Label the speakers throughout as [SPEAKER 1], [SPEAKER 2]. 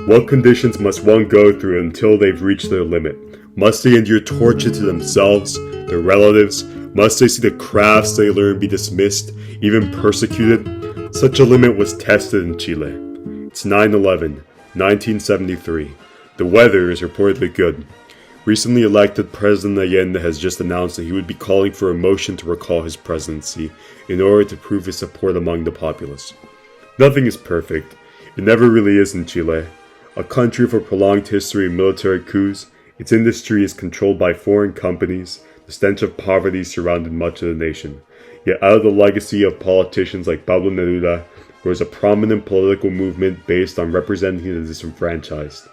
[SPEAKER 1] What conditions must one go through until they've reached their limit? Must they endure torture to themselves, their relatives? Must they see the crafts they learn be dismissed, even persecuted? Such a limit was tested in Chile. It's 9/11, 1973. The weather is reportedly good. Recently elected President Allende has just announced that he would be calling for a motion to recall his presidency in order to prove his support among the populace. Nothing is perfect. It never really is in Chile. A country with a prolonged history of military coups, its industry is controlled by foreign companies, the stench of poverty surrounded much of the nation. Yet out of the legacy of politicians like Pablo Neruda rose a prominent political movement based on representing the disenfranchised.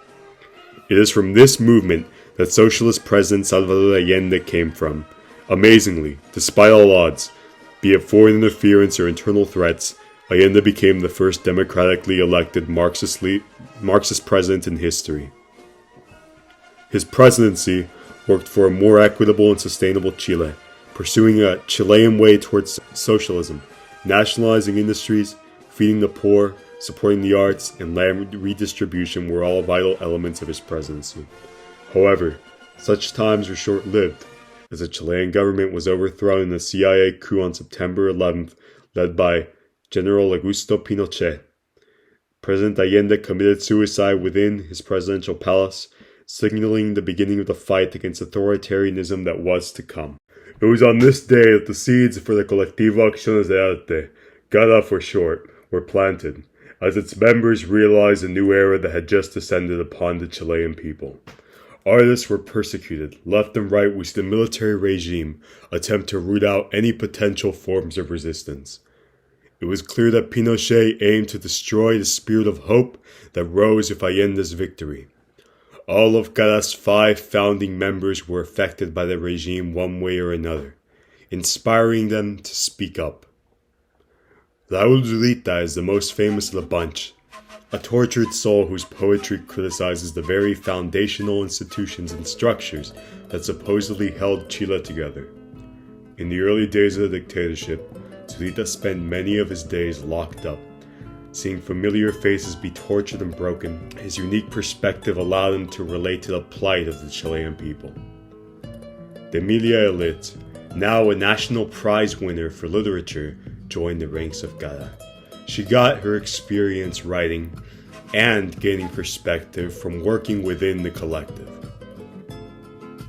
[SPEAKER 1] It is from this movement that socialist President Salvador Allende came from. Amazingly, despite all odds, be it foreign interference or internal threats, Allende became the first democratically elected Marxist president in history. His presidency worked for a more equitable and sustainable Chile, pursuing a Chilean way towards socialism, nationalizing industries, feeding the poor, supporting the arts, and land redistribution were all vital elements of his presidency. However, such times were short-lived, as the Chilean government was overthrown in a CIA coup on September 11th, led by General Augusto Pinochet. President Allende committed suicide within his presidential palace, signaling the beginning of the fight against authoritarianism that was to come. It was on this day that the seeds for the Colectivo Acciones de Arte, GADA for short, were planted, as its members realized a new era that had just descended upon the Chilean people. Artists were persecuted. Left and right, we see the military regime attempt to root out any potential forms of resistance. It was clear that Pinochet aimed to destroy the spirit of hope that rose with Allende's victory. All of GADA's 5 founding members were affected by the regime one way or another, inspiring them to speak up. Raul Zurita is the most famous of the bunch, a tortured soul whose poetry criticizes the very foundational institutions and structures that supposedly held Chile together. In the early days of the dictatorship, Zurita spent many of his days locked up. Seeing familiar faces be tortured and broken, his unique perspective allowed him to relate to the plight of the Chilean people. Demilia Elit, now a national prize winner for literature, joined the ranks of GADA. She got her experience writing and gaining perspective from working within the collective.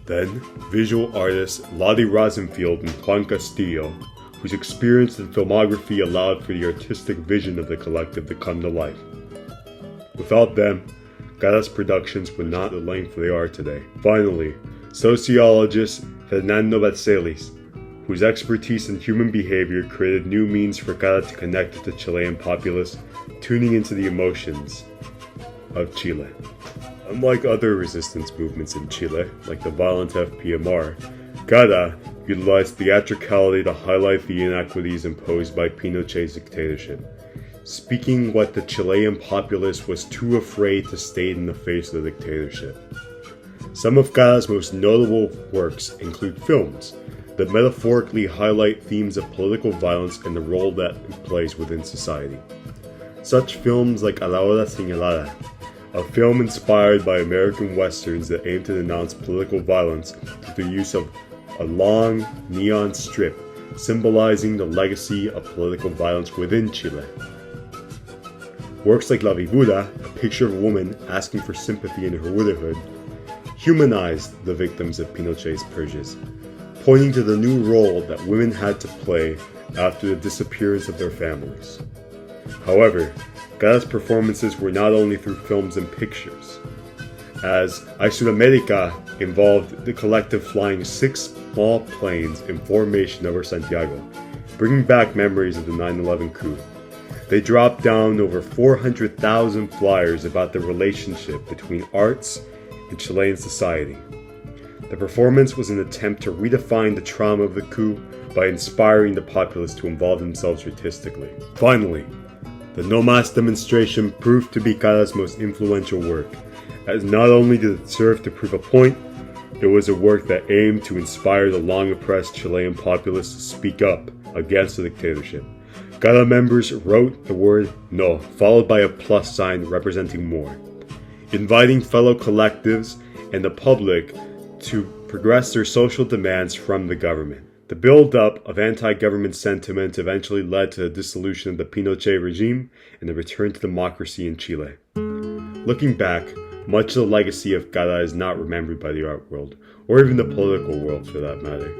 [SPEAKER 1] Then, visual artists Lottie Rosenfield and Juan Castillo, whose experience in filmography allowed for the artistic vision of the collective to come to life. Without them, GADA's productions would not be the length they are today. Finally, sociologist Fernando Batselis, whose expertise in human behavior created new means for GADA to connect with the Chilean populace, tuning into the emotions of Chile. Unlike other resistance movements in Chile, like the violent FPMR, GADA utilized theatricality to highlight the inequities imposed by Pinochet's dictatorship, speaking what the Chilean populace was too afraid to state in the face of the dictatorship. Some of GADA's most notable works include films that metaphorically highlight themes of political violence and the role that it plays within society. Such films like A la Hora Señalada, a film inspired by American westerns that aim to denounce political violence through the use of a long neon strip symbolizing the legacy of political violence within Chile. Works like La Viuda, a picture of a woman asking for sympathy in her widowhood, humanized the victims of Pinochet's purges, pointing to the new role that women had to play after the disappearance of their families. However, GADA's performances were not only through films and pictures, as Isoamerica involved the collective flying 6 small planes in formation over Santiago, bringing back memories of the 9/11 coup. They dropped down over 400,000 flyers about the relationship between arts and Chilean society. The performance was an attempt to redefine the trauma of the coup by inspiring the populace to involve themselves artistically. Finally, the No Mas demonstration proved to be GADA's most influential work, as not only did it serve to prove a point, it was a work that aimed to inspire the long-oppressed Chilean populace to speak up against the dictatorship. GADA members wrote the word no, followed by a plus sign representing more. inviting fellow collectives and the public to progress their social demands from the government. The build-up of anti-government sentiment eventually led to the dissolution of the Pinochet regime and the return to democracy in Chile. Looking back, much of the legacy of Cara is not remembered by the art world, or even the political world for that matter.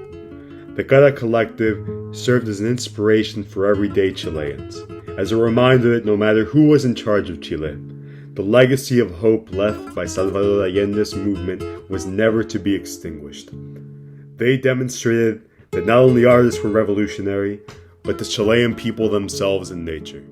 [SPEAKER 1] The Cara Collective served as an inspiration for everyday Chileans, as a reminder that no matter who was in charge of Chile, the legacy of hope left by Salvador Allende's movement was never to be extinguished. They demonstrated that not only artists were revolutionary, but the Chilean people themselves in nature.